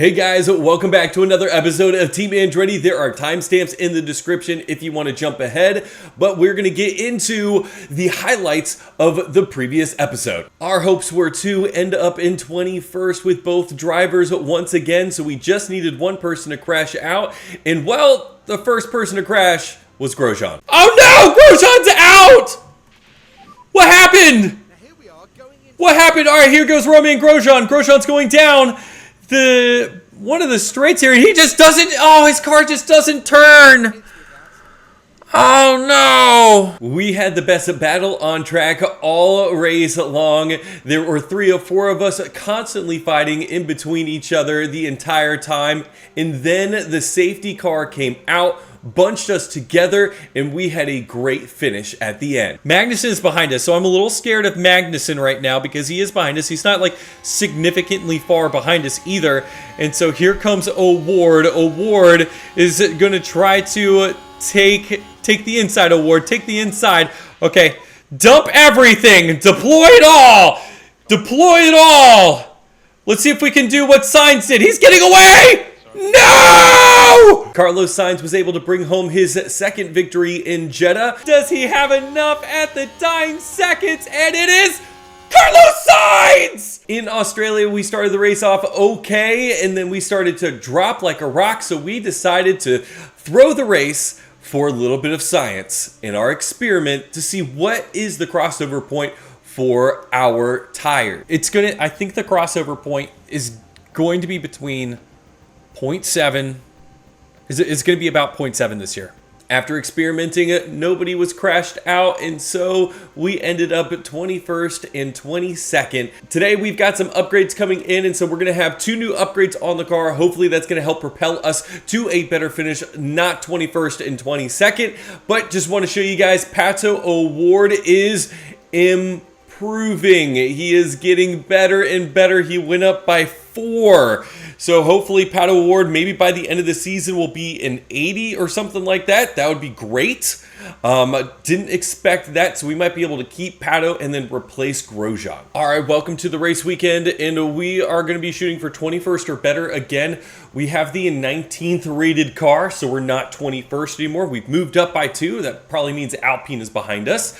Hey guys, welcome back to another episode of Team Andretti. There are timestamps in the description if you want to jump ahead, but we're going to get into the highlights of the previous episode. Our hopes were to end up in 21st with both drivers once again, so we just needed one person to crash out, and well, the first person to crash was Grosjean. Oh no! Grosjean's out! What happened? What happened? All right, here goes Romain Grosjean. Grosjean's going down one of the straights here, and he just doesn't, his car just doesn't turn. Oh no! We had the best battle on track all race long. There were 3 or 4 of us constantly fighting in between each other the entire time, and then the safety car came out, bunched us together, and we had a great finish at the end. Magnussen is behind us, so I'm a little scared of Magnussen right now because he is behind us. He's not like significantly far behind us either. And so here comes O'Ward. O'Ward is going to try to take the inside, O'Ward. Take the inside. Okay, dump everything. Deploy it all. Deploy it all. Let's see if we can do what Sainz did. He's getting away. No! Carlos Sainz was able to bring home his second victory in Jeddah. Does he have enough at the dying seconds? And it is Carlos Sainz! In Australia, we started the race off okay, and then we started to drop like a rock, so we decided to throw the race for a little bit of science in our experiment to see what is the crossover point for our tire. I think the crossover point is going to be between 0.7. It's going to be about 0.7 this year. After experimenting, nobody was crashed out, and so we ended up at 21st and 22nd. Today, we've got some upgrades coming in, and so we're going to have 2 new upgrades on the car. Hopefully, that's going to help propel us to a better finish, not 21st and 22nd, but just want to show you guys, Pato O'Ward is improving. He is getting better and better. He went up by 4. So hopefully Pato O'Ward maybe by the end of the season will be an 80 or something like that. That would be great. Didn't expect that, so we might be able to keep Pato and then replace Grosjean. All right, welcome to the race weekend, and we are going to be shooting for 21st or better again. We have the 19th rated car, so we're not 21st anymore. We've moved up by 2. That probably means Alpine is behind us.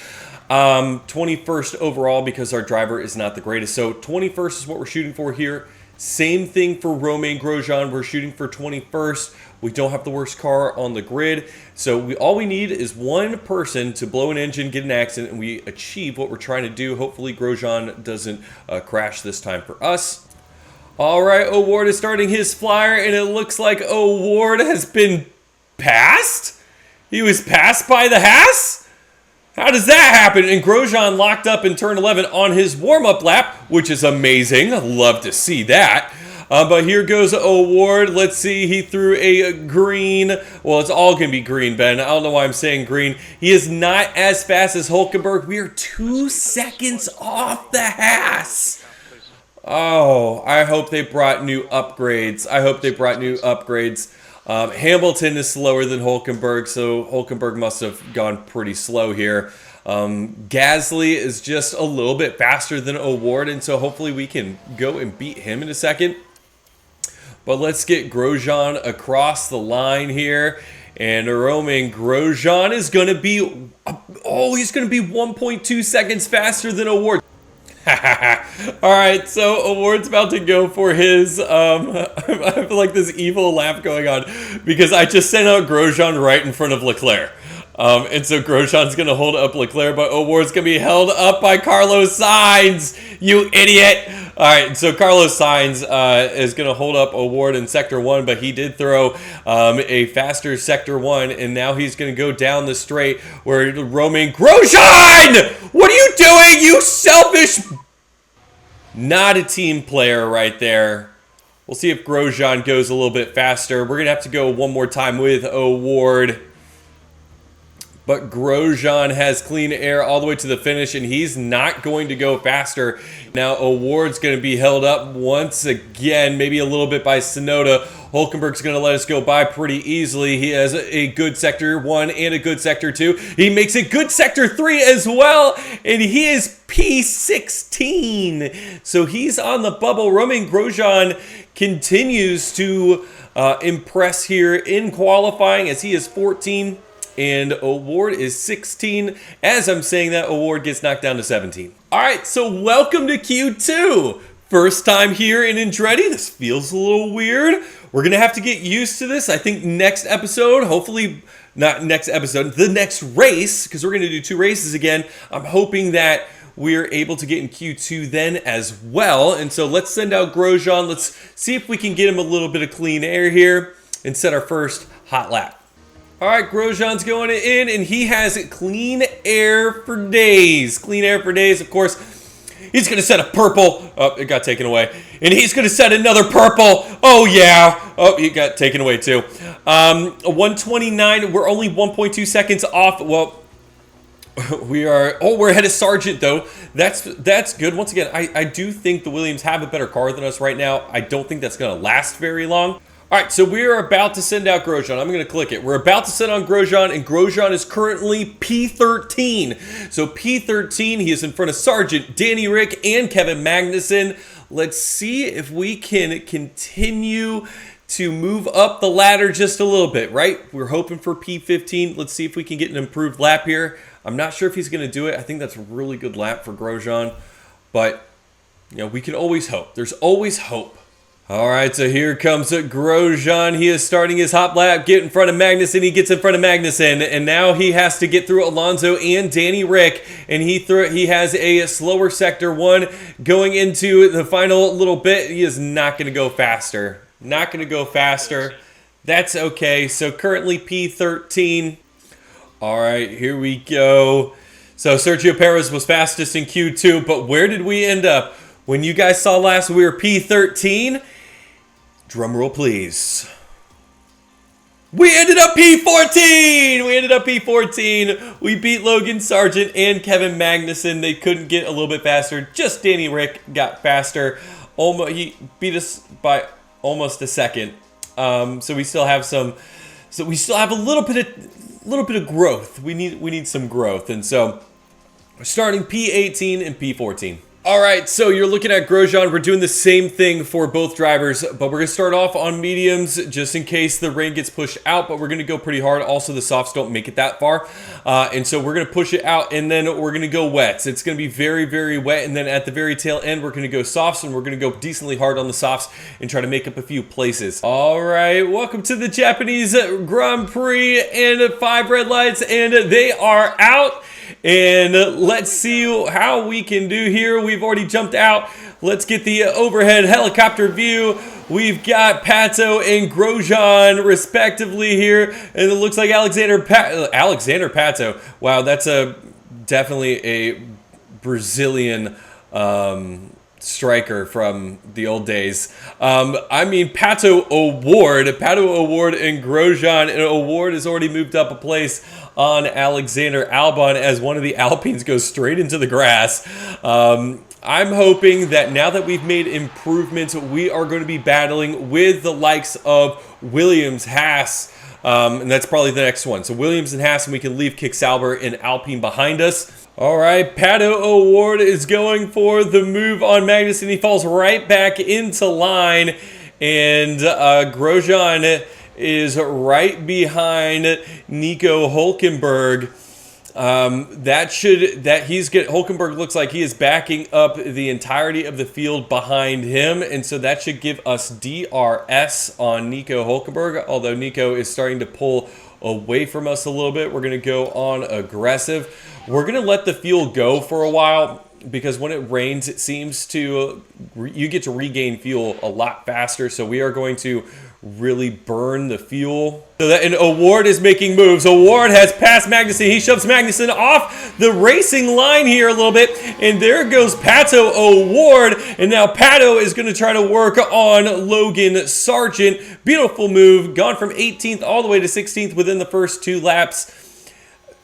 21st overall because our driver is not the greatest. So 21st is what we're shooting for here. Same thing for Romain Grosjean. We're shooting for 21st. We don't have the worst car on the grid. So all we need is one person to blow an engine, get an accident, and we achieve what we're trying to do. Hopefully Grosjean doesn't crash this time for us. All right, O'Ward is starting his flyer, and it looks like O'Ward has been passed. He was passed by the Haas? How does that happen? And Grosjean locked up in turn 11 on his warm-up lap, which is amazing. I'd love to see that. But here goes O'Ward. Let's see. He threw a green. Well, it's all going to be green, Ben. I don't know why I'm saying green. He is not as fast as Hulkenberg. We are 2 seconds off the Haas. Oh, I hope they brought new upgrades. Hamilton is slower than Hulkenberg, so Hulkenberg must have gone pretty slow here. Gasly is just a little bit faster than O'Ward, and so hopefully we can go and beat him in a second. But let's get Grosjean across the line here. And Romain Grosjean is going to be, he's going to be 1.2 seconds faster than O'Ward. Alright, so O'Ward's about to go for his, I have like this evil laugh going on because I just sent out Grosjean right in front of Leclerc. And so Grosjean's going to hold up Leclerc, but O'Ward's going to be held up by Carlos Sainz, you idiot! Alright, so Carlos Sainz is going to hold up O'Ward in Sector 1, but he did throw a faster Sector 1, and now he's going to go down the straight where Romain Grosjean! What are you doing, you selfish... Not a team player right there. We'll see if Grosjean goes a little bit faster. We're going to have to go one more time with O'Ward. But Grosjean has clean air all the way to the finish, and he's not going to go faster. Now, Award's going to be held up once again, maybe a little bit by Tsunoda. Hulkenberg's going to let us go by pretty easily. He has a good Sector 1 and a good Sector 2. He makes a good Sector 3 as well, and he is P16. So he's on the bubble. Romain Grosjean continues to impress here in qualifying as he is 14. And Award is 16. As I'm saying that, Award gets knocked down to 17. All right, so welcome to Q2. First time here in Andretti. This feels a little weird. We're going to have to get used to this. I think next episode, hopefully not next episode, the next race, because we're going to do 2 races again. I'm hoping that we're able to get in Q2 then as well. And so let's send out Grosjean. Let's see if we can get him a little bit of clean air here and set our first hot lap. All right, Grosjean's going in, and he has clean air for days. Clean air for days, of course. He's going to set a purple. Oh, it got taken away. And he's going to set another purple. Oh, yeah. Oh, it got taken away, too. 129. We're only 1.2 seconds off. Well, we're ahead of Sargent, though. That's good. Once again, I do think the Williams have a better car than us right now. I don't think that's going to last very long. All right, so we're about to send out Grosjean. I'm going to click it. We're about to send on Grosjean, and Grosjean is currently P13. So P13, he is in front of Sargent, Danny Rick, and Kevin Magnussen. Let's see if we can continue to move up the ladder just a little bit, right? We're hoping for P15. Let's see if we can get an improved lap here. I'm not sure if he's going to do it. I think that's a really good lap for Grosjean, but we can always hope. There's always hope. All right, so here comes Grosjean. He is starting his hot lap, get in front of Magnussen. He gets in front of Magnussen, and now he has to get through Alonso and Danny Rick, and he has a slower Sector 1 going into the final little bit. He is not going to go faster. Not going to go faster. That's okay. So currently P13. All right, here we go. So Sergio Perez was fastest in Q2, but where did we end up? When you guys saw last, we were P13. Drum roll, please. We ended up P14! We ended up P14. We beat Logan Sargent and Kevin Magnussen. They couldn't get a little bit faster. Just Danny Rick got faster. He beat us by almost a second. So we still have some. So we still have a little bit of growth. We need some growth, and so we're starting P18 and P14. All right, so you're looking at Grosjean. We're doing the same thing for both drivers, but we're going to start off on mediums just in case the rain gets pushed out, but we're going to go pretty hard. Also, the softs don't make it that far, and so we're going to push it out, and then we're going to go wets. It's going to be very, very wet, and then at the very tail end, we're going to go softs, and we're going to go decently hard on the softs and try to make up a few places. All right, welcome to the Japanese Grand Prix and 5 red lights, and they are out. And let's see how we can do here. We've already jumped out. Let's get the overhead helicopter view. We've got Pato and Grosjean respectively here. And it looks like Alexander Pato. Wow, that's definitely a Brazilian striker from the old days. I mean, Pato Award and Grosjean. And Award has already moved up a place on Alexander Albon as one of the Alpines goes straight into the grass. I'm hoping that now that we've made improvements, we are going to be battling with the likes of Williams, Haas, and that's probably the next one. So Williams and Haas, and we can leave Kick Sauber and Alpine behind us. All right, Pato Award is going for the move on Magnussen. He falls right back into line, and Grosjean is right behind Nico Hulkenberg. Hulkenberg looks like he is backing up the entirety of the field behind him, and so that should give us DRS on Nico Hulkenberg, although Nico is starting to pull away from us a little bit. We're going to go on aggressive. We're going to let the fuel go for a while, because when it rains, it seems to, you get to regain fuel a lot faster, so we are going to really burn the fuel. So that, and Award is making moves. Award has passed Magnussen. He shoves Magnussen off the racing line here a little bit, and there goes Pato Award, and now Pato is going to try to work on Logan Sargent. Beautiful move, gone from 18th all the way to 16th within the first 2 laps.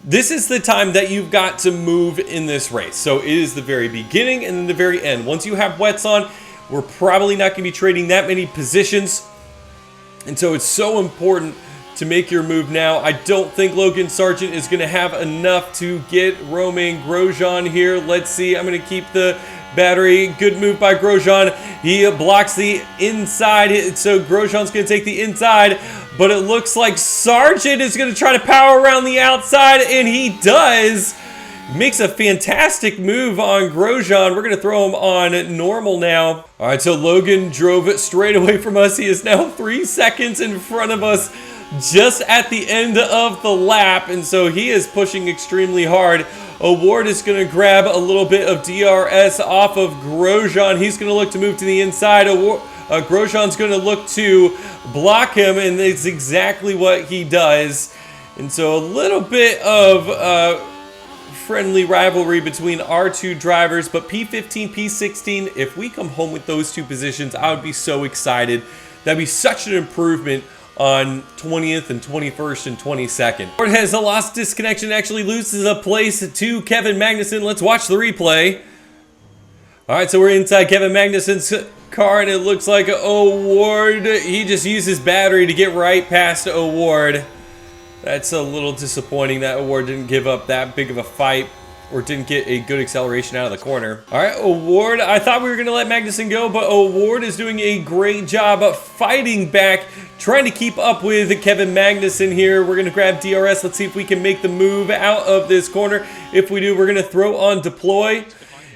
This is the time that you've got to move in this race. So it is the very beginning and then the very end. Once you have wets on, we're probably not going to be trading that many positions. And so it's so important to make your move now. I don't think Logan Sargent is going to have enough to get Romain Grosjean here. Let's see. I'm going to keep the battery. Good move by Grosjean. He blocks the inside, so Grosjean's going to take the inside, but it looks like Sargent is going to try to power around the outside, and he does. Makes a fantastic move on Grosjean. We're going to throw him on normal now. All right, so Logan drove it straight away from us. He is now 3 seconds in front of us just at the end of the lap, and so he is pushing extremely hard. Award is going to grab a little bit of DRS off of Grosjean. He's going to look to move to the inside. Grosjean's going to look to block him, and it's exactly what he does. And so a little bit of friendly rivalry between our two drivers, but P15, P16, if we come home with those two positions, I would be so excited. That'd be such an improvement on 20th and 21st and 22nd. Ford has a lost disconnection, actually loses a place to Kevin Magnussen. Let's watch the replay. All right, so we're inside Kevin Magnussen's car, and it looks like Award, he just used his battery to get right past Award. That's a little disappointing that Award didn't give up that big of a fight, or didn't get a good acceleration out of the corner. All right, Award, I thought we were gonna let Magnussen go, but Award is doing a great job of fighting back, trying to keep up with Kevin Magnussen here. We're gonna grab DRS. Let's see if we can make the move out of this corner. If we do, we're gonna throw on deploy.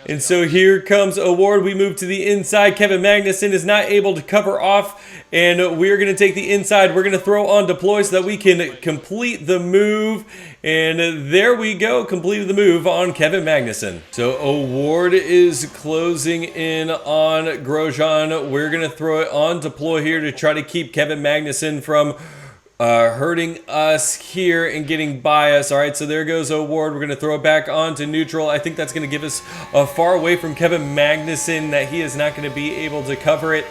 And so here comes Award. We move to the inside. Kevin Magnussen is not able to cover off, and we're going to take the inside. We're going to throw on deploy so that we can complete the move. And there we go, completed the move on Kevin Magnussen. So Award is closing in on Grosjean. We're going to throw it on deploy here to try to keep Kevin Magnussen from hurting us here and getting by us. All right, so there goes Award. We're going to throw it back onto neutral. I think that's going to give us far away from Kevin Magnussen that he is not going to be able to cover it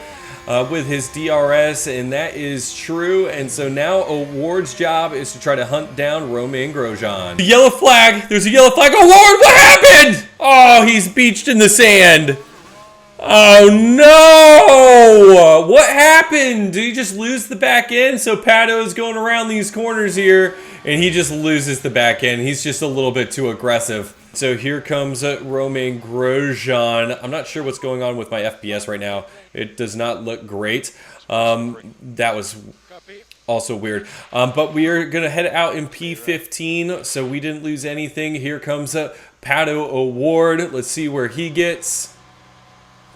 with his DRS, and that is true. And so now Award's job is to try to hunt down Romain Grosjean. The yellow flag. There's a yellow flag. Award, what happened? Oh, he's beached in the sand. Oh no! What happened? Did he just lose the back end? So Pato is going around these corners here, and he just loses the back end. He's just a little bit too aggressive. So here comes Romain Grosjean. I'm not sure what's going on with my FPS right now. It does not look great. That was also weird. But we are going to head out in P15, so we didn't lose anything. Here comes Pato Award. Let's see where he gets.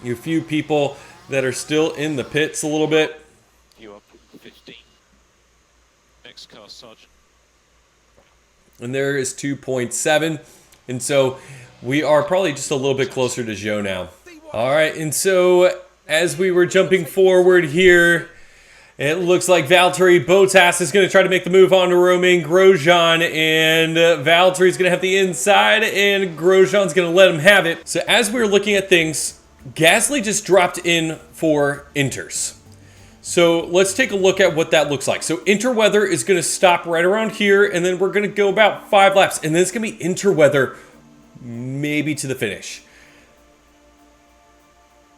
A few people that are still in the pits a little bit. You up 15. Next car, Sergeant. And there is 2.7. And so we are probably just a little bit closer to Joe now. All right, and so as we were jumping forward here, it looks like Valtteri Bottas is going to try to make the move on to Romain Grosjean, and Valtteri's going to have the inside, and Grosjean's going to let him have it. So as we were looking at things, Gasly just dropped in for inters. So let's take a look at what that looks like. So interweather is going to stop right around here, and then we're going to go about 5 laps, and then it's going to be interweather maybe to the finish.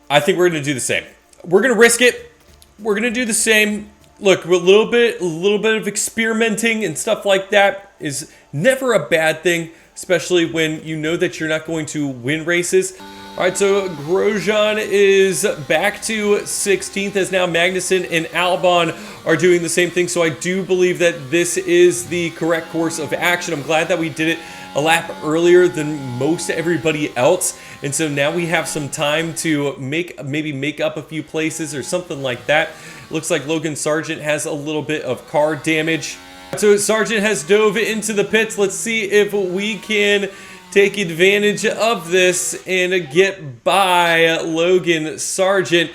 I think we're going to do the same. We're going to risk it. We're going to do the same. Look, a little bit of experimenting and stuff like that is never a bad thing, especially when you know that you're not going to win races. All right, so Grosjean is back to 16th as now Magnussen and Albon are doing the same thing. So I do believe that this is the correct course of action. I'm glad that we did it a lap earlier than most everybody else. And so now we have some time to maybe make up a few places or something like that. Looks like Logan Sargent has a little bit of car damage. So Sargent has dove into the pits. Let's see if we can take advantage of this and get by Logan Sargent.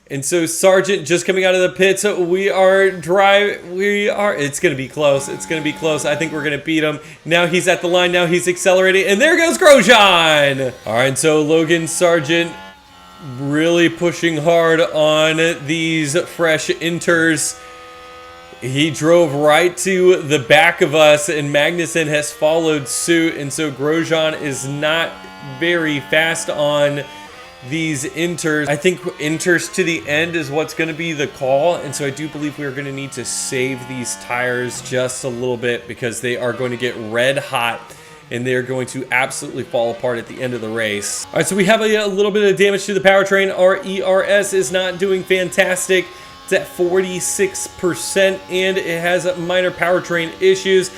And so Sargent just coming out of the pits. It's going to be close. It's going to be close. I think we're going to beat him. Now he's at the line. Now he's accelerating. And there goes Grosjean. All right, so Logan Sargent really pushing hard on these fresh inters. He drove right to the back of us, and Magnussen has followed suit, and so Grosjean is not very fast on these inters. I think inters to the end is what's going to be the call, and so I do believe we're going to need to save these tires just a little bit because they are going to get red hot and they're going to absolutely fall apart at the end of the race. All right, so we have a little bit of damage to the powertrain. Our ERS is not doing fantastic. It's at 46%, and it has minor powertrain issues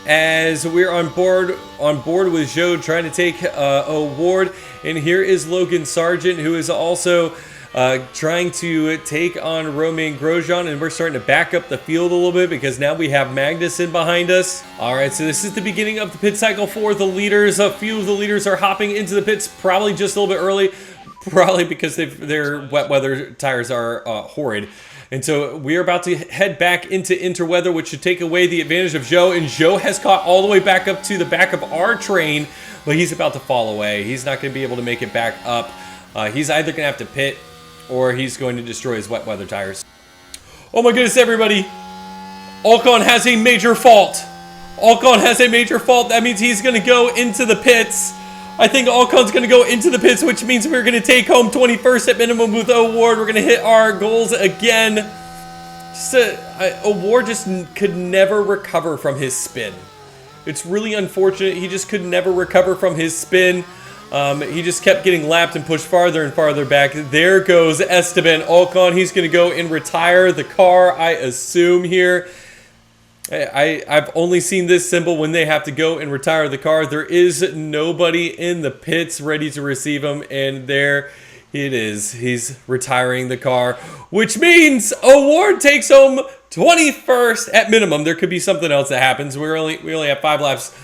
as we're on board with Joe trying to take Award. And here is Logan Sargent, who is also trying to take on Romain Grosjean, and we're starting to back up the field a little bit because now we have Magnussen behind us. All right, so this is the beginning of the pit cycle for the leaders. A few of the leaders are hopping into the pits probably just a little bit early, probably because their wet weather tires are horrid. And so we're about to head back into interweather, which should take away the advantage of Joe. And Joe has caught all the way back up to the back of our train, but he's about to fall away. He's not going to be able to make it back up. He's either going to have to pit or he's going to destroy his wet weather tires. Oh my goodness, everybody. Ocon has a major fault. Ocon has a major fault. That means he's going to go into the pits. I think Alcon's going to go into the pits, which means we're going to take home 21st at minimum with Award. We're going to hit our goals again. Award just could never recover from his spin. It's really unfortunate. He just could never recover from his spin. He just kept getting lapped and pushed farther and farther back. There goes Esteban Ocon. He's going to go and retire the car, I assume, here. I've only seen this symbol when they have to go and retire the car. There is nobody in the pits ready to receive him, and there it is. He's retiring the car, which means Award takes home 21st at minimum. There could be something else that happens. We only have 5 laps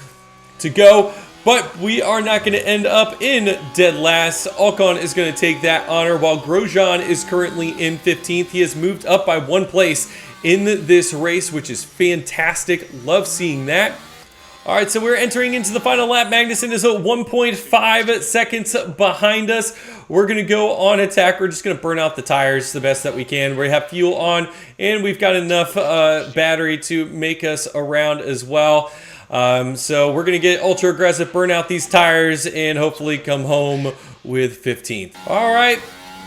to go, but we are not going to end up in dead last. Ocon is going to take that honor, while Grosjean is currently in 15th. He has moved up by 1 place in this race, which is fantastic. Love seeing that. All right, so we're entering into the final lap. Magnussen is at 1.5 seconds behind us. We're going to go on attack. We're just going to burn out the tires the best that we can. We have fuel on, and we've got enough battery to make us around as well. So we're going to get ultra aggressive, burn out these tires, and hopefully come home with 15th. All right,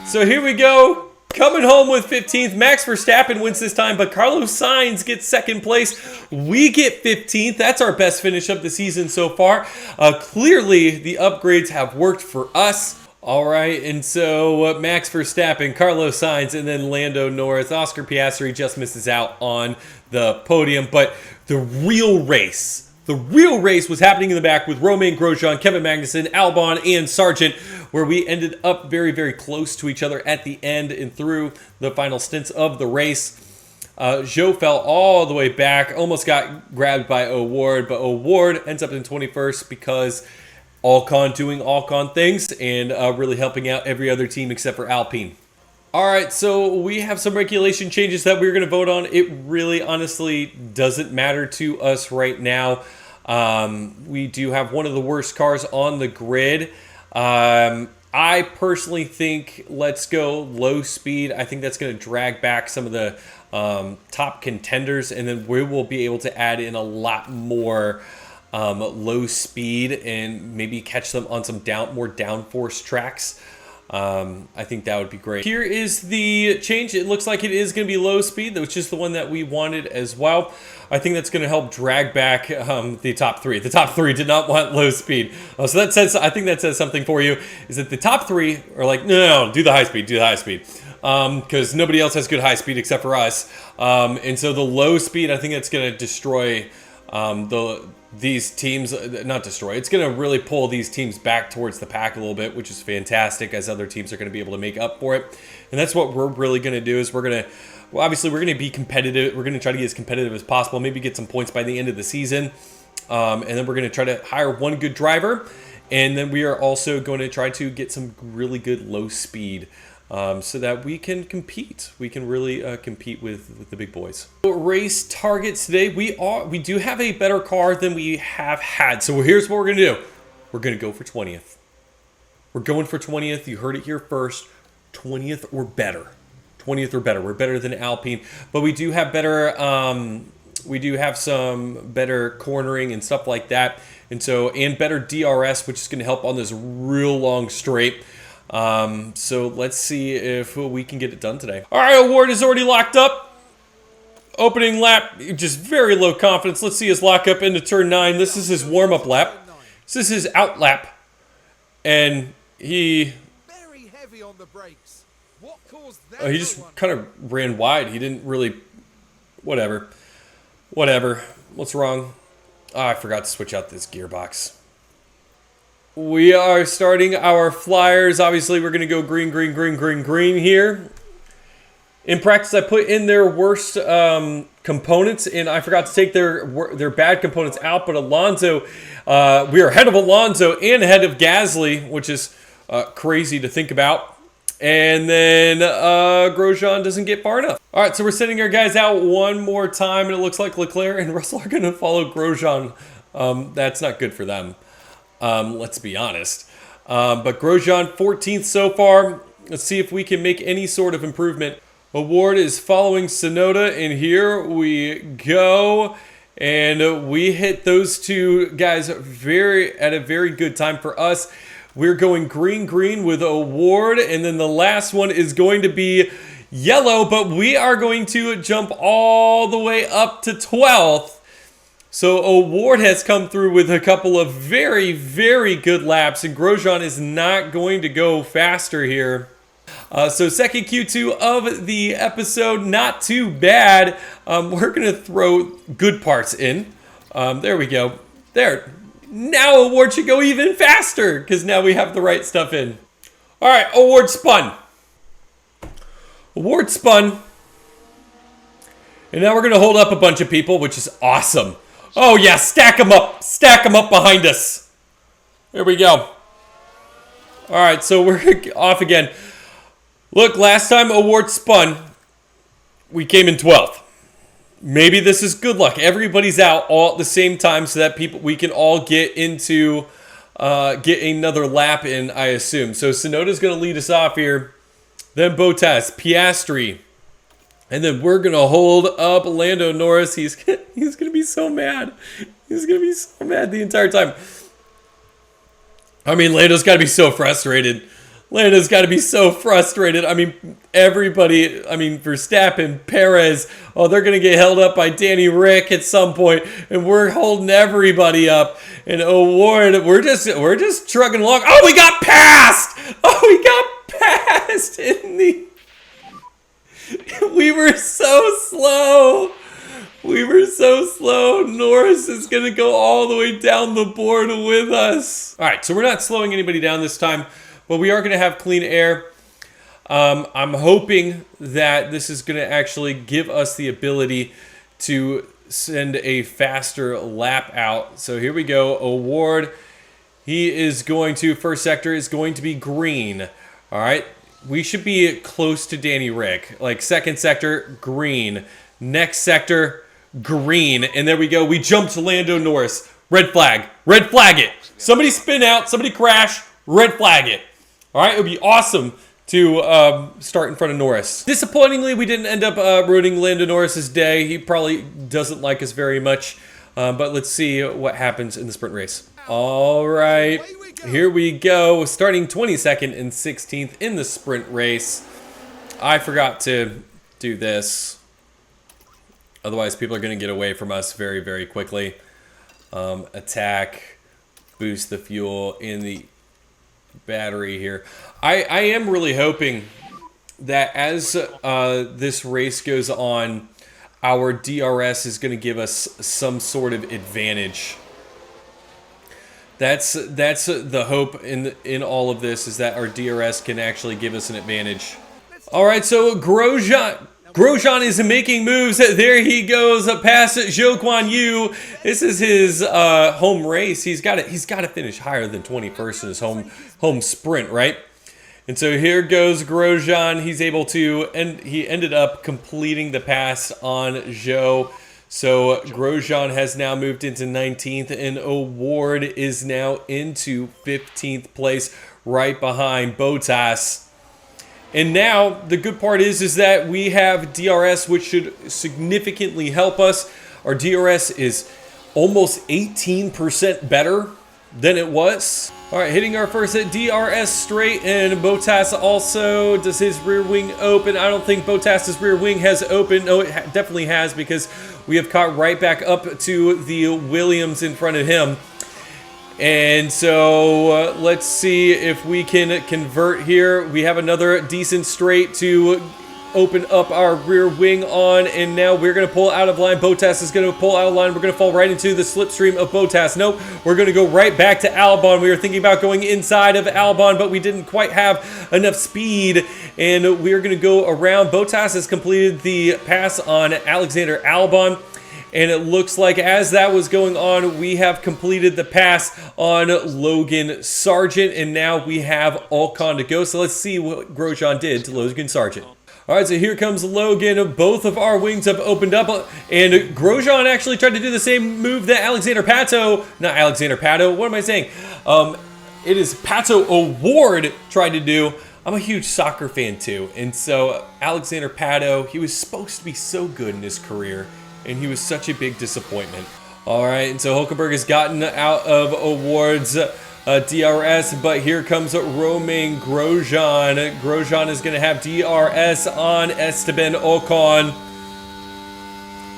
so here we go. Coming home with 15th, Max Verstappen wins this time, but Carlos Sainz gets 2nd place. We get 15th. That's our best finish of the season so far. Clearly, the upgrades have worked for us. All right, and so Max Verstappen, Carlos Sainz, and then Lando Norris. Oscar Piastri just misses out on the podium, but the real race was happening in the back with Romain Grosjean, Kevin Magnussen, Albon, and Sargent, where we ended up very, very close to each other at the end and through the final stints of the race. Joe fell all the way back, almost got grabbed by Award, but Award ends up in 21st because Ocon doing Ocon things and really helping out every other team except for Alpine. All right, so we have some regulation changes that we're going to vote on. It really, honestly, doesn't matter to us right now. We do have one of the worst cars on the grid. I personally think let's go low speed. I think that's going to drag back some of the top contenders, and then we will be able to add in a lot more low speed and maybe catch them on some more downforce tracks. I think that would be great. Here is the change. It looks like it is going to be low speed, which is the one that we wanted as well. I think that's going to help drag back the top 3. The top 3 did not want low speed. So that says, I think that says something for you, is that the top 3 are like, no, do the high speed, because nobody else has good high speed except for us. And so the low speed, I think that's going to destroy these teams, not destroy, it's going to really pull these teams back towards the pack a little bit, which is fantastic, as other teams are going to be able to make up for it. And that's what we're really going to do, is obviously we're going to be competitive. We're going to try to get as competitive as possible, maybe get some points by the end of the season. And then we're going to try to hire one good driver. And then we are also going to try to get some really good low speed so that we can compete. We can really compete with the big boys. So race targets today, we do have a better car than we have had. So here's what we're going to do. We're going to go for 20th. We're going for 20th. You heard it here first. 20th or better. 20th or better. We're better than Alpine, but we do have better. We do have some better cornering and stuff like that, and better DRS, which is going to help on this real long straight. So let's see if we can get it done today. All right, Award is already locked up. Opening lap, just very low confidence. Let's see his lock up into turn 9. This is his warm-up lap. This is his out lap, and he on the brakes. What caused that? he just kind of ran wide. He didn't really. Whatever. What's wrong? Oh, I forgot to switch out this gearbox. We are starting our flyers. Obviously, we're going to go green here. In practice, I put in their worst components, and I forgot to take their bad components out. But Alonso, we are ahead of Alonso and ahead of Gasly, which is crazy to think about. And then Grosjean doesn't get far enough. All right, so we're sending our guys out one more time, and it looks like Leclerc and Russell are going to follow Grosjean. That's not good for them, let's be honest. But Grosjean, 14th so far. Let's see if we can make any sort of improvement. Award is following Tsunoda, and here we go. And we hit those two guys at a very good time for us. We're going green with Award, and then the last one is going to be yellow, but we are going to jump all the way up to 12th. So Award has come through with a couple of very, very good laps, and Grosjean is not going to go faster here. So second Q2 of the episode, not too bad. We're going to throw good parts in. There we go. There. Now Award should go even faster because now we have the right stuff in. All right, Award spun. Award spun. And now we're going to hold up a bunch of people, which is awesome. Oh, yeah, stack them up. Stack them up behind us. There we go. All right, so we're off again. Look, last time Award spun, we came in 12th. Maybe this is good luck. Everybody's out all at the same time so that we can all get into get another lap in, I assume. So Tsunoda's going to lead us off here. Then Bottas, Piastri. And then we're going to hold up Lando Norris. He's going to be so mad. He's going to be so mad the entire time. I mean, Lando's got to be so frustrated. Lando's got to be so frustrated. I mean, everybody, Verstappen, Perez, they're going to get held up by Danny Rick at some point, and we're holding everybody up. And Award, we're just trucking along. Oh, we got passed! We were so slow. Norris is going to go all the way down the board with us. All right, so we're not slowing anybody down this time. But we are going to have clean air. I'm hoping that this is going to actually give us the ability to send a faster lap out. So here we go. Award. First sector is going to be green. All right. We should be close to Danny Rick. Like second sector, green. Next sector, green. And there we go. We jumped to Lando Norris. Red flag. Red flag it. Somebody spin out. Somebody crash. Red flag it. All right, it would be awesome to start in front of Norris. Disappointingly, we didn't end up ruining Lando Norris's day. He probably doesn't like us very much, but let's see what happens in the sprint race. All right, here we go. Starting 22nd and 16th in the sprint race. I forgot to do this. Otherwise, people are going to get away from us very, very quickly. Attack, boost the fuel in the battery here. I am really hoping that as this race goes on, our DRS is going to give us some sort of advantage. That's the hope in all of this, is that our DRS can actually give us an advantage. All right, so Grosjean is making moves. There he goes past Zhou Guan Yu. This is his home race. He's got to finish higher than 21st in his home sprint, right? And so here goes Grosjean. He's able to, and he ended up completing the pass on Zhou. So Grosjean has now moved into 19th, and Award is now into 15th place, right behind Bottas. And now the good part is that we have DRS, which should significantly help us. Our DRS is almost 18% better than it was. All right, hitting our first DRS straight, and Bottas also does his rear wing open. I don't think Bottas's rear wing has opened. No, it definitely has, because we have caught right back up to the Williams in front of him. And so let's see if we can convert here. We have another decent straight to open up our rear wing on, and now we're going to pull out of line. Bottas is going to pull out of line. We're going to fall right into the slipstream of Bottas. Nope, we're going to go right back to Albon. We were thinking about going inside of Albon, but we didn't quite have enough speed, and we're going to go around. Bottas has completed the pass on Alexander Albon. And it looks like as that was going on, we have completed the pass on Logan Sargent. And now we have Ocon to go. So let's see what Grosjean did to Logan Sargent. All right, so here comes Logan. Both of our wings have opened up. And Grosjean actually tried to do the same move that what am I saying? It is Pato O'Ward tried to do. I'm a huge soccer fan too. And so Alexander Pato, he was supposed to be so good in his career, and he was such a big disappointment. All right, and so Hulkenberg has gotten out of O'Ward's DRS, but here comes Romain Grosjean. Grosjean is going to have DRS on Esteban Ocon,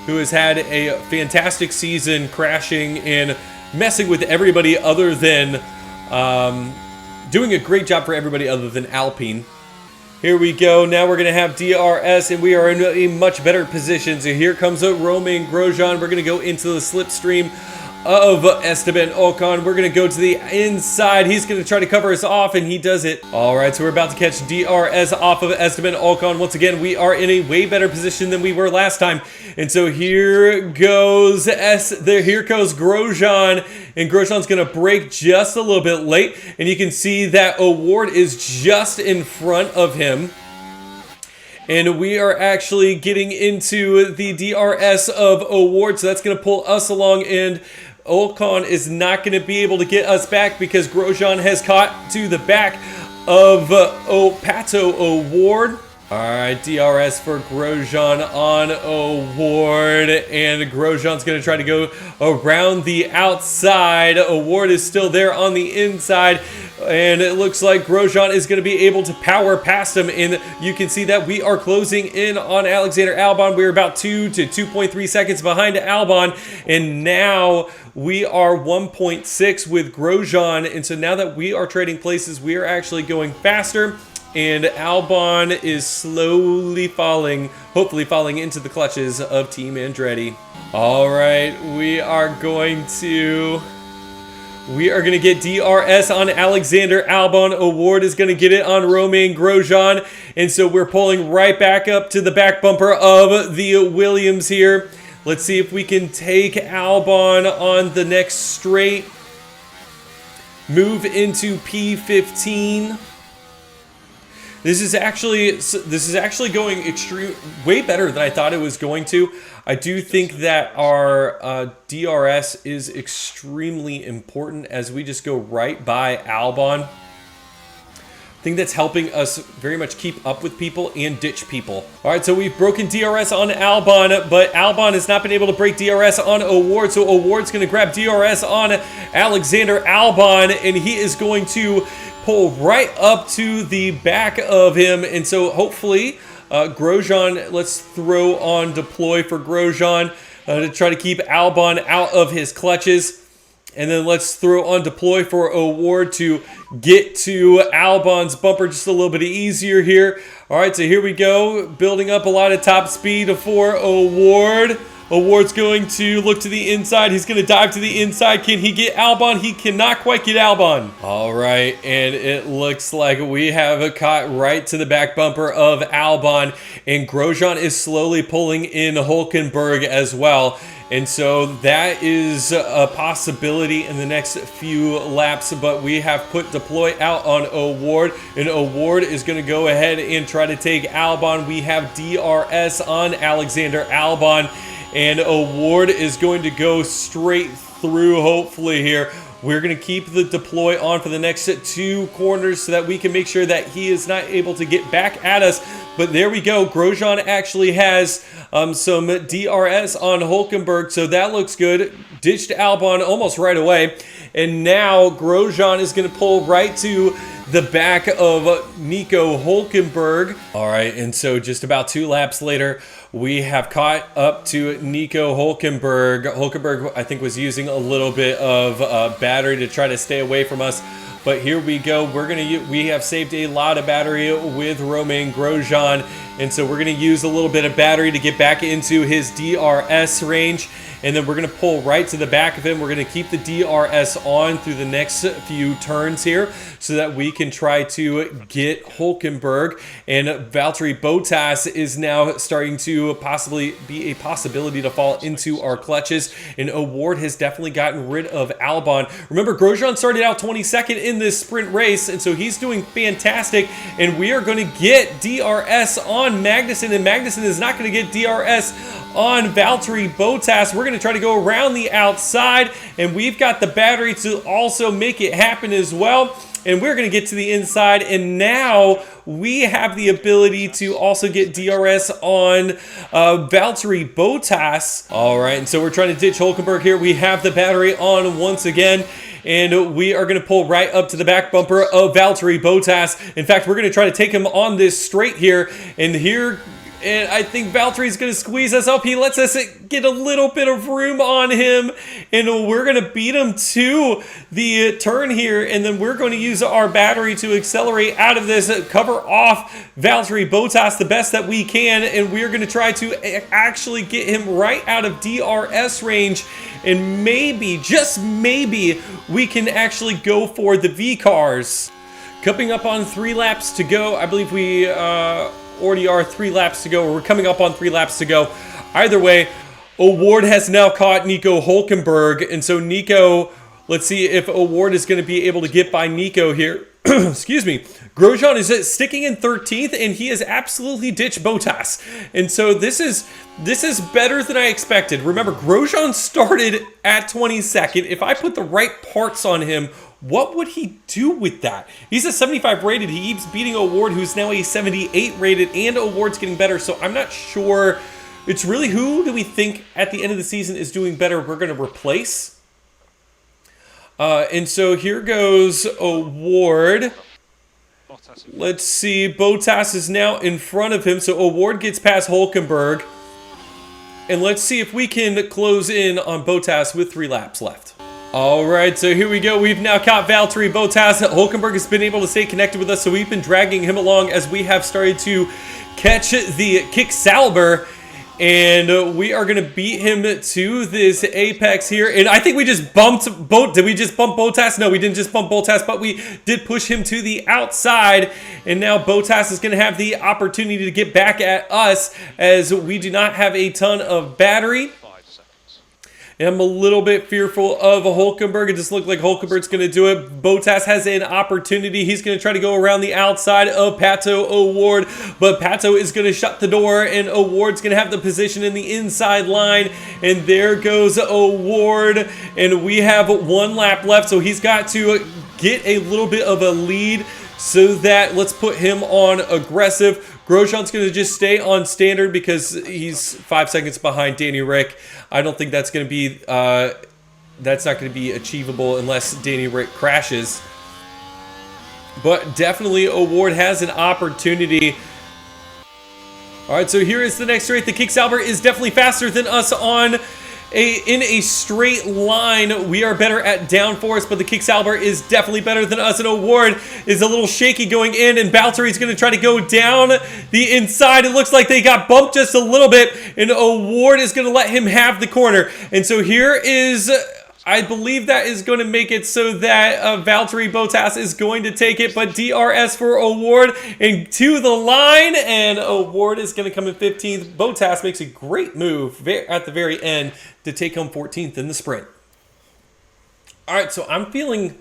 who has had a fantastic season, crashing and messing with everybody other than, doing a great job for everybody other than Alpine. Here we go. Now we're going to have DRS, and we are in a much better position. So here comes Romain Grosjean. We're going to go into the slipstream of Esteban Ocon. We're going to go to the inside. He's going to try to cover us off, and he does it. All right, so we're about to catch DRS off of Esteban Ocon. Once again, we are in a way better position than we were last time. And so here goes Grosjean, and Grosjean's going to brake just a little bit late, and you can see that O'Ward is just in front of him. And we are actually getting into the DRS of O'Ward, so that's going to pull us along, and Ocon is not going to be able to get us back because Grosjean has caught to the back of Pato O'Ward. All right, DRS for Grosjean on O'Ward, and Grosjean's going to try to go around the outside. O'Ward is still there on the inside, and it looks like Grosjean is going to be able to power past him, and you can see that we are closing in on Alexander Albon. We're about 2 to 2.3 seconds behind Albon, and now we are 1.6 with Grosjean, and so now that we are trading places, we are actually going faster. And Albon is slowly falling, hopefully falling into the clutches of Team Andretti. All right, we are going to get DRS on Alexander Albon. O'Ward is going to get it on Romain Grosjean. And so we're pulling right back up to the back bumper of the Williams here. Let's see if we can take Albon on the next straight. Move into P15. This is actually going way better than I thought it was going to. I do think that our DRS is extremely important as we just go right by Albon. I think that's helping us very much keep up with people and ditch people. All right, so we've broken DRS on Albon, but Albon has not been able to break DRS on O'Ward, so O'Ward's going to grab DRS on Alexander Albon, and he is going to pull right up to the back of him. And so hopefully Grosjean, let's throw on deploy for Grosjean to try to keep Albon out of his clutches. And then let's throw on deploy for O'Ward to get to Albon's bumper just a little bit easier here. All right, so here we go, building up a lot of top speed for O'Ward. O'Ward's going to look to the inside. He's going to dive to the inside. Can he get Albon? He cannot quite get Albon. All right, and it looks like we have caught right to the back bumper of Albon, and Grosjean is slowly pulling in Hulkenberg as well. And so that is a possibility in the next few laps, but we have put deploy out on O'Ward, and O'Ward is going to go ahead and try to take Albon. We have DRS on Alexander Albon, and O'Ward is going to go straight through, hopefully here. We're going to keep the deploy on for the next 2 corners so that we can make sure that he is not able to get back at us. But there we go. Grosjean actually has some DRS on Hulkenberg, so that looks good. Ditched Albon almost right away. And now Grosjean is going to pull right to the back of Nico Hulkenberg. All right, and so just about 2 laps later, we have caught up to Nico Hulkenberg. Hulkenberg, I think, was using a little bit of battery to try to stay away from us. But here we go. We have saved a lot of battery with Romain Grosjean, and so we're gonna use a little bit of battery to get back into his DRS range, and then we're gonna pull right to the back of him. We're gonna keep the DRS on through the next few turns here, so that we can try to get Hulkenberg. And Valtteri Bottas is now starting to possibly be a possibility to fall into our clutches. And O'Ward has definitely gotten rid of Albon. Remember, Grosjean started out 22nd in this sprint race, and so he's doing fantastic. And we are going to get DRS on Magnussen, and Magnussen is not going to get DRS on Valtteri Bottas. We're going to try to go around the outside, and we've got the battery to also make it happen as well. And we're going to get to the inside, and now we have the ability to also get DRS on Valtteri Bottas. All right, and so we're trying to ditch Hulkenberg here. We have the battery on once again, and we are going to pull right up to the back bumper of Valtteri Bottas. In fact, we're going to try to take him on this straight here, and I think Valtteri's going to squeeze us up. He lets us get a little bit of room on him, and we're going to beat him to the turn here, and then we're going to use our battery to accelerate out of this, cover off Valtteri Bottas the best that we can, and we're going to try to actually get him right out of DRS range, and maybe, just maybe, we can actually go for the V-Cars. Coming up on 3 laps to go. I believe we already are 3 laps to go, or we're coming up on 3 laps to go. Either way, O'Ward has now caught Nico Hulkenberg, and so Nico, let's see if O'Ward is going to be able to get by Nico here. Excuse me. Grosjean is sticking in 13th, and he has absolutely ditched Bottas. And so this is better than I expected. Remember, Grosjean started at 22nd. If I put the right parts on him, what would he do with that? He's a 75 rated. He keeps beating O'Ward, who's now a 78 rated, and O'Ward's getting better. So I'm not sure. It's really, who do we think at the end of the season is doing better we're going to replace? And so here goes O'Ward. Let's see. Bottas is now in front of him. So O'Ward gets past Hulkenberg. And let's see if we can close in on Bottas with 3 laps left. All right, so here we go. We've now caught Valtteri Bottas. Hulkenberg has been able to stay connected with us, so we've been dragging him along as we have started to catch the Kick Sauber. And we are going to beat him to this apex here. And I think we just bumped Did we just bump Bottas? No, we didn't just bump Bottas, but we did push him to the outside. And now Bottas is going to have the opportunity to get back at us, as we do not have a ton of battery. And I'm a little bit fearful of Hulkenberg. It just looked like Hulkenberg's going to do it. Bottas has an opportunity. He's going to try to go around the outside of Pato O'Ward, but Pato is going to shut the door, and O'Ward's going to have the position in the inside line. And there goes O'Ward, and we have 1 lap left, so he's got to get a little bit of a lead, so that let's put him on aggressive. Grosjean's going to just stay on standard because he's 5 seconds behind Danny Rick. I don't think that's going to be that's not going to be achievable unless Danny Rick crashes. But definitely O'Ward has an opportunity. All right, so here is the next straight. The Kick Sauber is definitely faster than us in a straight line. We are better at downforce, but the Kick Sauber is definitely better than us, and O'Ward is a little shaky going in, and Valtteri's going to try to go down the inside. It looks like they got bumped just a little bit, and O'Ward is going to let him have the corner. And so here is, I believe that is going to make it so that Valtteri Bottas is going to take it, but DRS for O'Ward and to the line, and O'Ward is going to come in 15th. Bottas makes a great move at the very end to take home 14th in the sprint. All right, so I'm feeling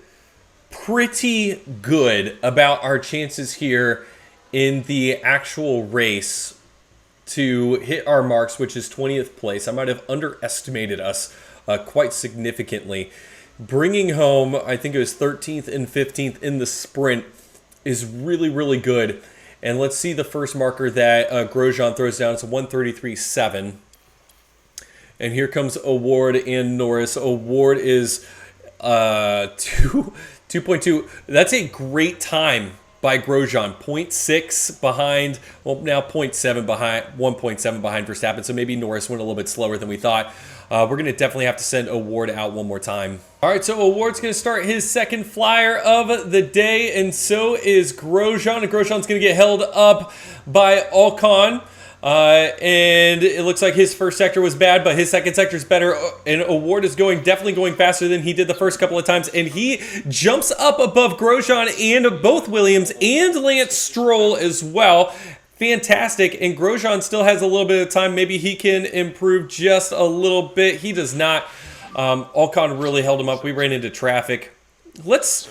pretty good about our chances here in the actual race to hit our marks, which is 20th place. I might have underestimated us quite significantly. bringing home, I think it was 13th and 15th in the sprint, is really, really good. And let's see the first marker that Grosjean throws down. It's a 133.7. And here comes Award and Norris. Award is 2.2. That's a great time by Grosjean. 0.6 behind, well, now 0.7 behind, 1.7 behind Verstappen. So maybe Norris went a little bit slower than we thought. We're going to definitely have to send Award out one more time. All right, so Award's going to start his second flyer of the day, and so is Grosjean. And Grosjean's going to get held up by Ocon. And it looks like his first sector was bad, but his second sector is better. And Award is definitely going faster than he did the first couple of times. And he jumps up above Grosjean and both Williams and Lance Stroll as well. Fantastic. And Grosjean still has a little bit of time. Maybe he can improve just a little bit. He does not. Ocon really held him up. We ran into traffic. Let's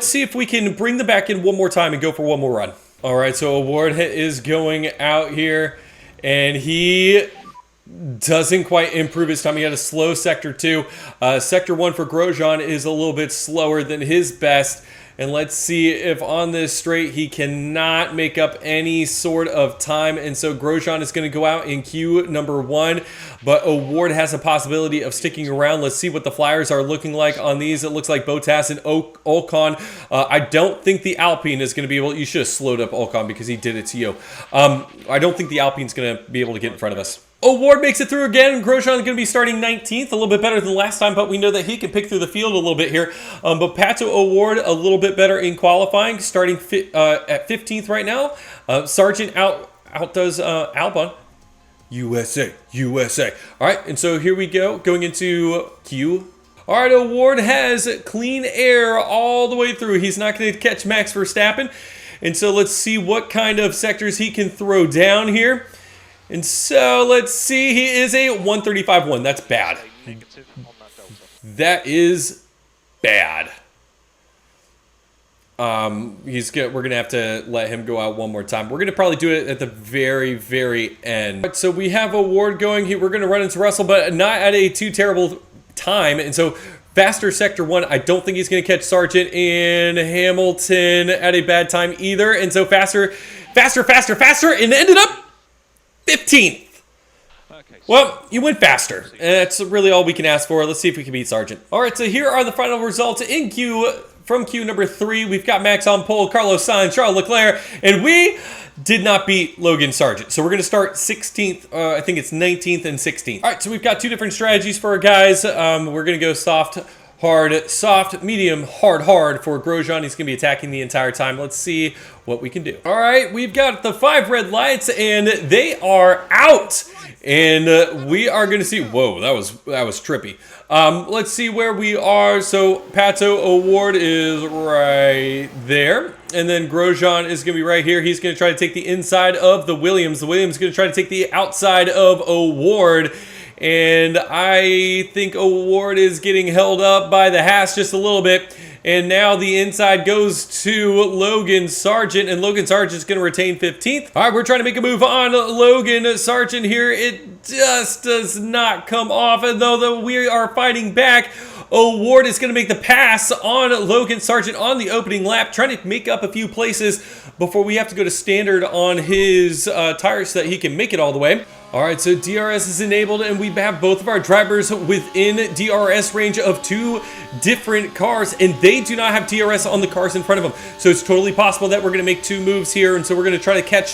see if we can bring them back in one more time and go for one more run. All right, so Award is going out here, and he doesn't quite improve his time. He had a slow Sector 2. Sector 1 for Grosjean is a little bit slower than his best. And let's see if on this straight he cannot make up any sort of time. And so Grosjean is going to go out in Q number 1. But Award has a possibility of sticking around. Let's see what the flyers are looking like on these. It looks like Bottas and Ocon. I don't think the Alpine is going to be able... You should have slowed up Ocon because he did it to you. I don't think the Alpine's going to be able to get in front of us. Award makes it through again. Grosjean is going to be starting 19th, a little bit better than last time, but we know that he can pick through the field a little bit here. But Pato Award, a little bit better in qualifying, starting at 15th right now. Sargent outdoes Albon. USA. All right, and so here we go, going into Q. All right, Award has clean air all the way through. He's not going to catch Max Verstappen. And so let's see what kind of sectors he can throw down here. And so let's see, he is a 135.1. That's bad. That is bad. We're gonna have to let him go out one more time. We're gonna probably do it at the very, very end. So we have Award going here. We're gonna run into Russell, but not at a too terrible time. And so faster Sector 1. I don't think he's gonna catch Sargent and Hamilton at a bad time either. And so faster, and ended up 15th. Well, you went faster. That's really all we can ask for. Let's see if we can beat Sargent. All right, so here are the final results in Q. From Q number 3, we've got Max on pole, Carlos Sainz, Charles Leclerc, and we did not beat Logan Sargent. So we're going to start 16th, I think it's 19th and 16th. All right, so we've got two different strategies for our guys. We're going to go soft, hard, soft, medium, hard, hard for Grosjean. He's going to be attacking the entire time. Let's see what we can do. All right, we've got the 5 red lights, and they are out. And we are going to see... Whoa, that was trippy. Let's see where we are. So Pato Award is right there. And then Grosjean is going to be right here. He's going to try to take the inside of the Williams. The Williams is going to try to take the outside of Award. And I think Award is getting held up by the Haas just a little bit. And now the inside goes to Logan Sargent, and Logan Sargent is going to retain 15th. All right, we're trying to make a move on Logan Sargent here. It just does not come off, and though we are fighting back, Award is going to make the pass on Logan Sargent on the opening lap, trying to make up a few places before we have to go to standard on his tires so that he can make it all the way. All right, so DRS is enabled, and we have both of our drivers within DRS range of 2 different cars, and they do not have DRS on the cars in front of them. So it's totally possible that we're going to make 2 moves here, and so we're going to try to catch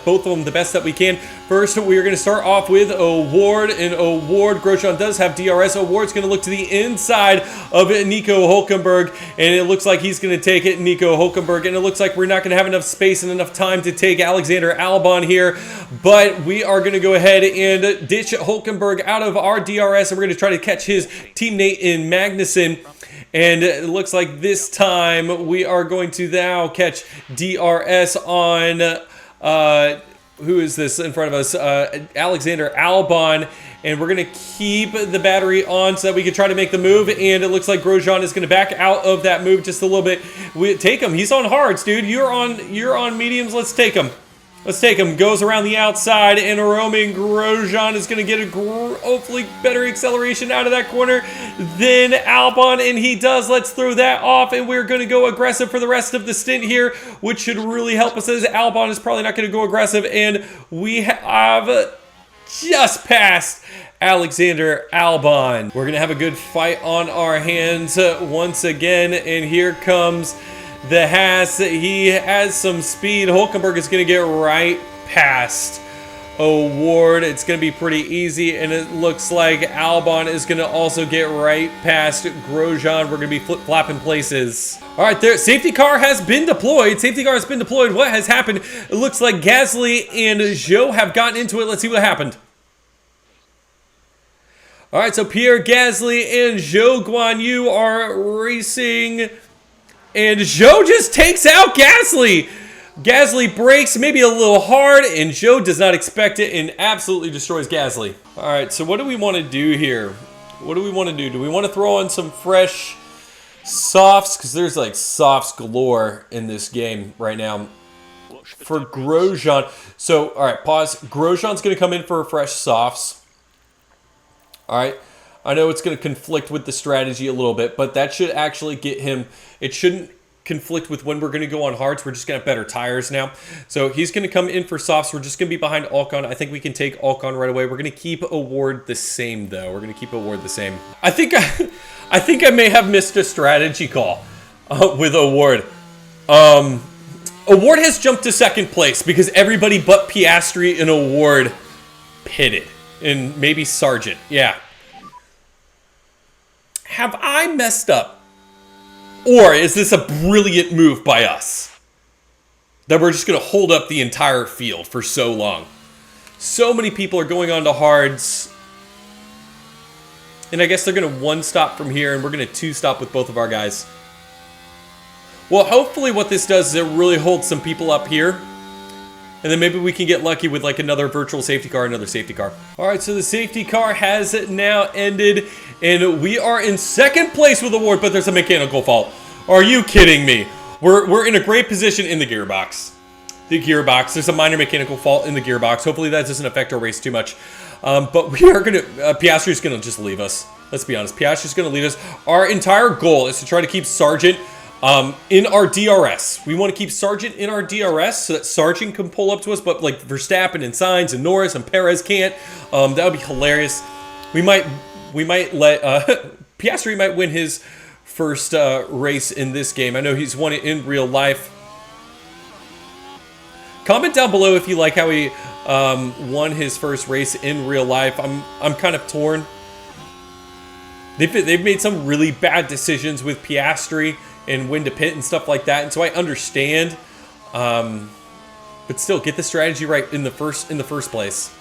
both of them the best that we can. First, we are going to start off with Award, and Award, Grosjean does have DRS. Award's going to look to the inside of Nico Hülkenberg, and it looks like he's going to take it, Nico Hülkenberg, and it looks like we're not going to have enough space and enough time to take Alexander Albon here, but we are going to go ahead and ditch Hülkenberg out of our DRS, and we're going to try to catch his teammate in Magnussen. And it looks like this time we are going to now catch DRS on, who is this in front of us? Alexander Albon. And we're going to keep the battery on so that we can try to make the move. And it looks like Grosjean is going to back out of that move just a little bit. Take him. He's on hards, dude. You're on mediums. Let's take him. Let's take him. Goes around the outside, and Roman Grosjean is going to get a hopefully better acceleration out of that corner than Albon, and he does. Let's throw that off, and we're going to go aggressive for the rest of the stint here, which should really help us as Albon is probably not going to go aggressive, and we have just passed Alexander Albon. We're going to have a good fight on our hands once again, and here comes the Haas. He has some speed. Hulkenberg is going to get right past O'Ward. It's going to be pretty easy, and it looks like Albon is going to also get right past Grosjean. We're going to be flip-flopping places. All right, there. Safety car has been deployed. Safety car has been deployed. What has happened? It looks like Gasly and Zhou have gotten into it. Let's see what happened. All right, so Pierre Gasly and Zhou Guanyu are racing, and Zhou just takes out Gasly. Gasly brakes maybe a little hard, and Zhou does not expect it and absolutely destroys Gasly. All right, so what do we want to do here? What do we want to do? Do we want to throw in some fresh softs? Because there's like softs galore in this game right now for Grosjean. So, all right, pause. Grosjean's going to come in for fresh softs. All right, I know it's going to conflict with the strategy a little bit, but that should actually get him. It shouldn't conflict with when we're going to go on hards. We're just going to have better tires now. So he's going to come in for softs. We're just going to be behind Ocon. I think we can take Ocon right away. We're going to keep O'Ward the same, though. We're going to keep O'Ward the same. I think I may have missed a strategy call with O'Ward. O'Ward has jumped to second place because everybody but Piastri and O'Ward pitted. And maybe Sargent. Yeah. Have I messed up? Or is this a brilliant move by us? That we're just going to hold up the entire field for so long. So many people are going on to hards. And I guess they're going to one stop from here, and we're going to two stop with both of our guys. Well, hopefully what this does is it really holds some people up here. And then maybe we can get lucky with like another virtual safety car, another safety car. All right, so the safety car has now ended, and we are in second place with O'Ward, but there's a mechanical fault. Are you kidding me? We're in a great position in the gearbox. There's a minor mechanical fault in the gearbox. Hopefully that doesn't affect our race too much. But we are going to, Piastri's going to just leave us. Let's be honest, Piastri's going to leave us. Our entire goal is to try to keep Sargent in our DRS. We want to keep Sargent in our DRS so that Sargent can pull up to us, but like Verstappen and Sainz and Norris and Perez can't. That would be hilarious. We might let Piastri might win his first race in this game. I know he's won it in real life. Comment down below if you like how he won his first race in real life. I'm kind of torn. They've made some really bad decisions with Piastri and when to pit and stuff like that, and so I understand, but still, get the strategy right in the first place.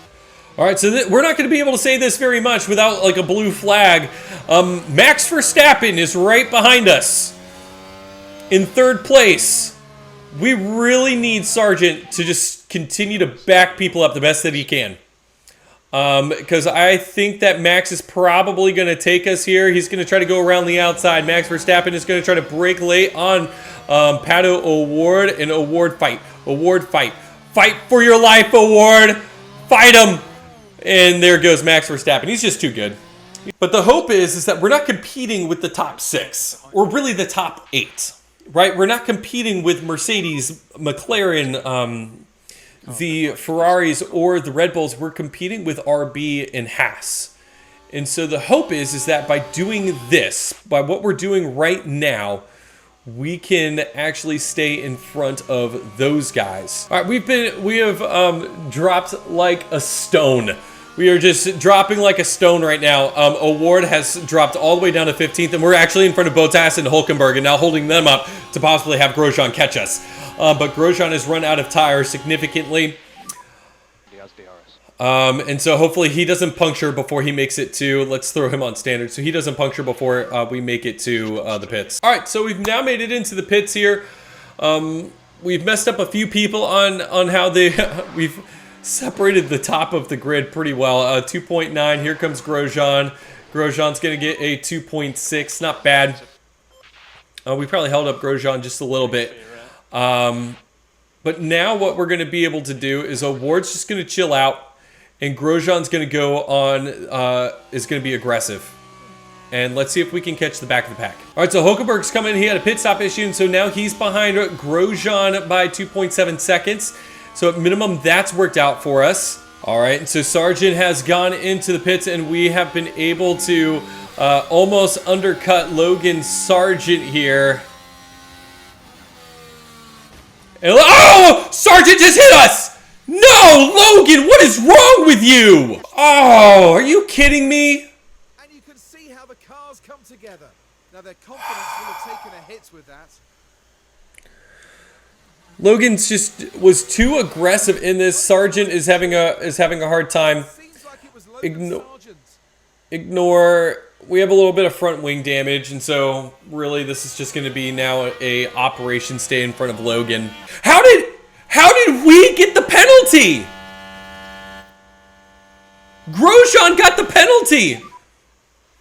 All right, so we're not going to be able to say this very much without like a blue flag. Max Verstappen is right behind us in third place. We really need Sargent to just continue to back people up the best that he can. Because I think that Max is probably going to take us here. He's going to try to go around the outside. Max Verstappen is going to try to break late on Pato O'Ward, and O'Ward fight. O'Ward fight. Fight for your life, O'Ward. Fight him. And there goes Max Verstappen. He's just too good. But the hope is that we're not competing with the top 6, or really the top 8, right? We're not competing with Mercedes, McLaren, the Ferraris or the Red Bulls. We're competing with RB and Haas. And so the hope is that by doing this, by what we're doing right now, we can actually stay in front of those guys. All right, we have dropped like a stone. We are just dropping like a stone right now. O'Ward has dropped all the way down to 15th, and we're actually in front of Bottas and Hulkenberg, and now holding them up to possibly have Grosjean catch us. But Grosjean has run out of tires significantly. And so hopefully he doesn't puncture before he makes it to, let's throw him on standard, so he doesn't puncture before we make it to the pits. All right, so we've now made it into the pits here. We've messed up a few people on how we've separated the top of the grid pretty well. 2.9, here comes Grosjean. Grosjean's going to get a 2.6, not bad. We probably held up Grosjean just a little bit. But now what we're going to be able to do is Award's just going to chill out, and Grosjean's going to go on, is going to be aggressive. And let's see if we can catch the back of the pack. All right, so Hulkenberg's coming. He had a pit stop issue, and so now he's behind Grosjean by 2.7 seconds. So at minimum, that's worked out for us. All right, and so Sargent has gone into the pits, and we have been able to almost undercut Logan Sargent here. And, oh! Sargent just hit us! No! Logan, what is wrong with you? Oh, are you kidding me? And you can see how the cars come together. Now their confidence will have taken a hit with that. Logan's just was too aggressive in this. Sargent is having a hard time. Seems like it was Logan Sargent. Ignore. We have a little bit of front wing damage, and so really this is just going to be now a operation stay in front of Logan. How did we get the penalty? Grosjean got the penalty.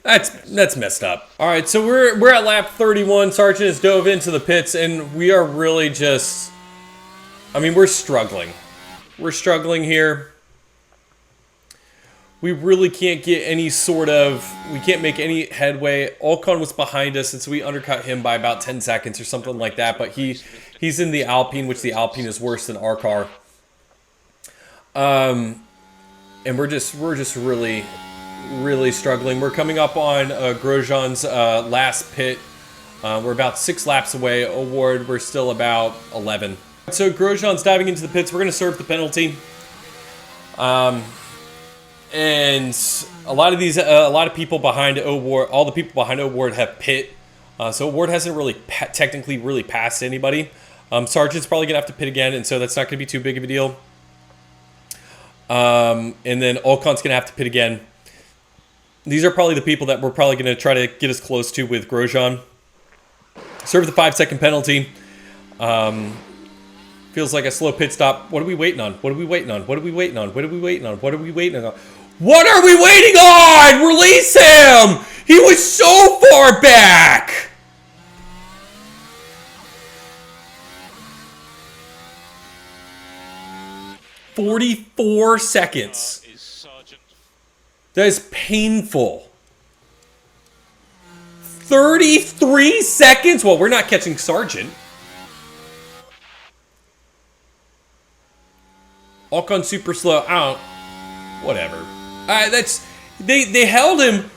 That's messed up. All right, so we're at lap 31. Sargent has dove into the pits, and we are really just, I mean, we're struggling. We're struggling here. We really can't get any sort of, we can't make any headway. Ocon was behind us, and so we undercut him by about 10 seconds or something like that. But he's in the Alpine, which the Alpine is worse than our car. And we're just really struggling. We're coming up on Grosjean's last pit. We're about 6 laps away. Award, we're still about 11. So Grosjean's diving into the pits. We're going to serve the penalty. And a lot of people behind Award, all the people behind Award have pit. So Award hasn't really technically really passed anybody. Sargent's probably gonna have to pit again, and so that's not gonna be too big of a deal. And then Ocon's gonna have to pit again. These are probably the people that we're probably gonna try to get as close to with Grosjean. Serve the 5-second penalty. Feels like a slow pit stop. What are we waiting on? What are we waiting on? What are we waiting on? What are we waiting on? What are we waiting on? What are we waiting on? Release him! He was so far back! "44 seconds. That is painful. 33 seconds? Well, we're not catching Sargent. Ocon super slow. Whatever. They held him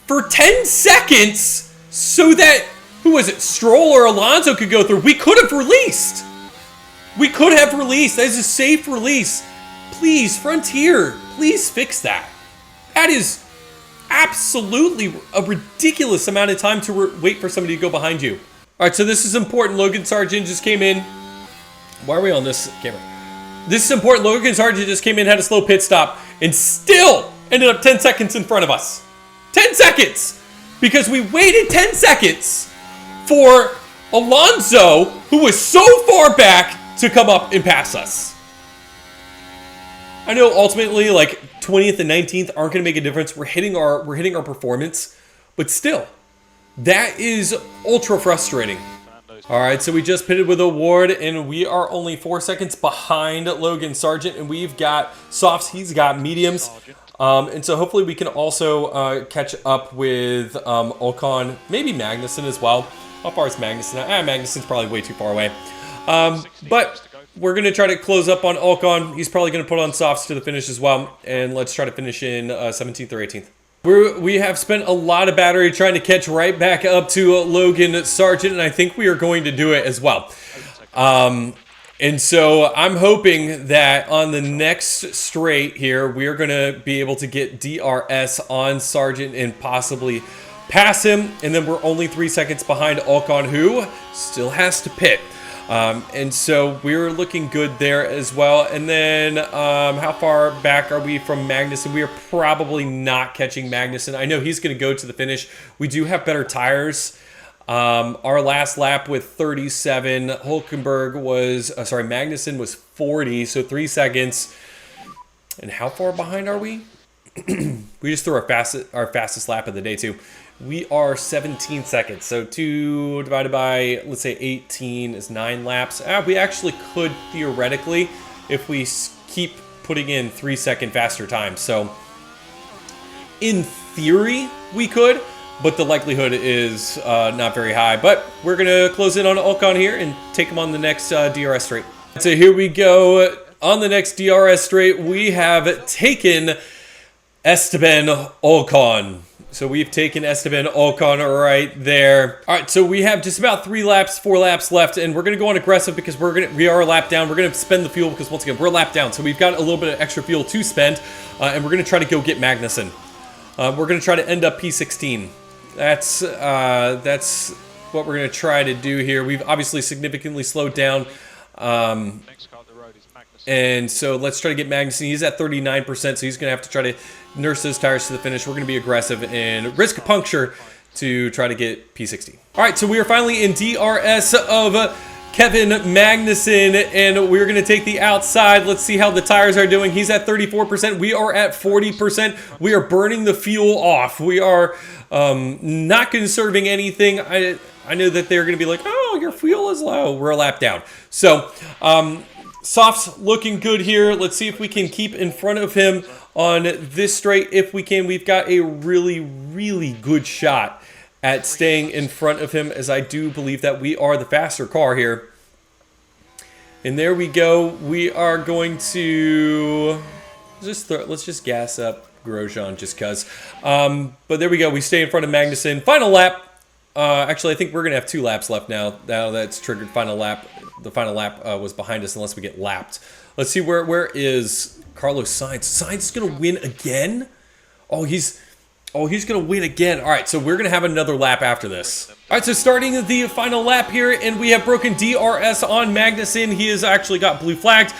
for 10 seconds so that, who was it, Stroll or Alonso could go through. We could have released. We could have released. That is a safe release. Please, Frontier, please fix that. That is absolutely a ridiculous amount of time to wait for somebody to go behind you. All right, so this is important. Logan Sargent just came in. Why are we on this camera? This is important. Logan Sargent just came in, had a slow pit stop, and still ended up 10 seconds in front of us. 10 seconds! Because we waited 10 seconds for Alonso, who was so far back, to come up and pass us. I know ultimately, like, 20th and 19th aren't going to make a difference. We're hitting our performance, but still, that is ultra frustrating. All right, so we just pitted with Award, and we are only 4 seconds behind Logan Sargent, and we've got softs, he's got mediums. And so hopefully we can also catch up with Ocon, maybe Magnussen as well. How far is Magnussen? Magnussen's probably way too far away. But we're going to try to close up on Ocon. He's probably going to put on softs to the finish as well, and let's try to finish in 17th or 18th. We have spent a lot of battery trying to catch right back up to Logan Sargent, and I think we are going to do it as well. And so I'm hoping that on the next straight here, we are going to be able to get DRS on Sargent and possibly pass him. And then we're only 3 seconds behind Ocon, who still has to pit. And so we're looking good there as well. And then how far back are we from Magnussen? We are probably not catching Magnussen. I know he's going to go to the finish. We do have better tires. Our last lap with 37, Magnussen was 40, so 3 seconds. And how far behind are we? We just threw our fastest lap of the day too. We are 17 seconds. So 2 divided by, let's say 18 is 9 laps. We actually could theoretically, if we keep putting in 3-second faster times. So in theory, we could, but the likelihood is not very high. But we're going to close in on Ocon here and take him on the next DRS straight. So here we go. On the next DRS straight, we have taken Esteban Ocon. So we've taken Esteban Ocon right there. All right, so we have just about 4 laps left, and we're going to go on aggressive because we are a lap down. We're going to spend the fuel because, once again, we're a lap down. So we've got a little bit of extra fuel to spend, and we're going to try to go get Magnussen. We're going to try to end up P16. That's what we're going to try to do here. We've obviously significantly slowed down. And so let's try to get Magnussen. He's at 39%, so he's going to have to try to nurse those tires to the finish. We're going to be aggressive and risk a puncture to try to get P60. All right, so we are finally in DRS of Kevin Magnussen, and we're going to take the outside. Let's see how the tires are doing. He's at 34%. We are at 40%. We are burning the fuel off. We are not conserving anything. I know that they're going to be like, oh, your fuel is low. We're a lap down. So, Soft's looking good here. Let's see if we can keep in front of him on this straight. If we can, we've got a really, really good shot at staying in front of him, as I do believe that we are the faster car here. And there we go. We are going to let's just gas up Grosjean just because. But there we go. We stay in front of Magnussen. Final lap. Actually, I think we're going to have 2 laps left now. Now that's triggered final lap. The final lap was behind us unless we get lapped. Let's see, where is Carlos Sainz? Sainz is going to win again? Oh, he's going to win again. All right, so we're going to have another lap after this. All right, so starting the final lap here, and we have broken DRS on Magnussen. He has actually got blue flagged.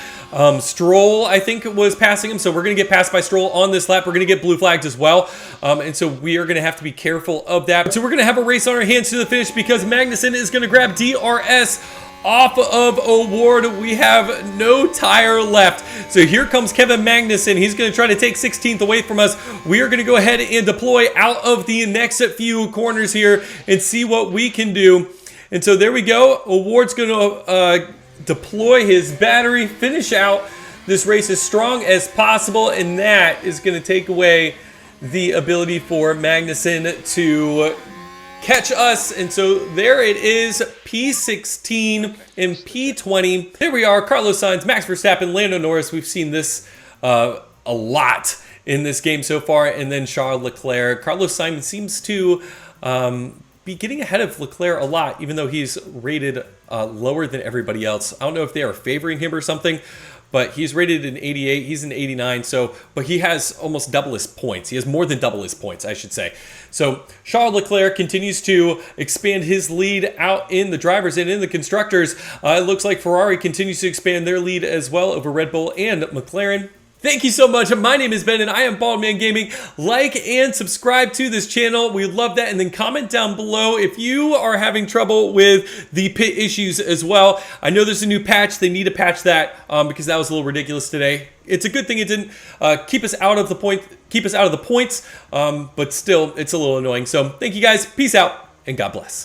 Stroll, I think, was passing him, so we're going to get passed by Stroll on this lap. We're going to get blue flagged as well, and so we are going to have to be careful of that. So we're going to have a race on our hands to the finish because Magnussen is going to grab DRS off of Award. We have no tire left. So here comes Kevin Magnussen. He's going to try to take 16th away from us. We are going to go ahead and deploy out of the next few corners here and see what we can do. And so there we go. Award's going to deploy his battery, finish out this race as strong as possible, and that is going to take away the ability for Magnussen to catch us. And so there it is, P16 and P20. There we are, Carlos Sainz, Max Verstappen, Lando Norris. We've seen this a lot in this game so far. And then Charles Leclerc. Carlos Sainz seems to be getting ahead of Leclerc a lot, even though he's rated lower than everybody else. I don't know if they are favoring him or something, but he's rated an 88. He's an 89. So, but he has almost double his points. He has more than double his points, I should say. So Charles Leclerc continues to expand his lead out in the drivers and in the constructors. It looks like Ferrari continues to expand their lead as well over Red Bull and McLaren. Thank you so much. My name is Ben and I am Baldman Gaming. Like and subscribe to this channel. We love that. And then comment down below if you are having trouble with the pit issues as well. I know there's a new patch. They need to patch that because that was a little ridiculous today. It's a good thing it didn't keep us out of the points, but still it's a little annoying. So thank you guys. Peace out and God bless.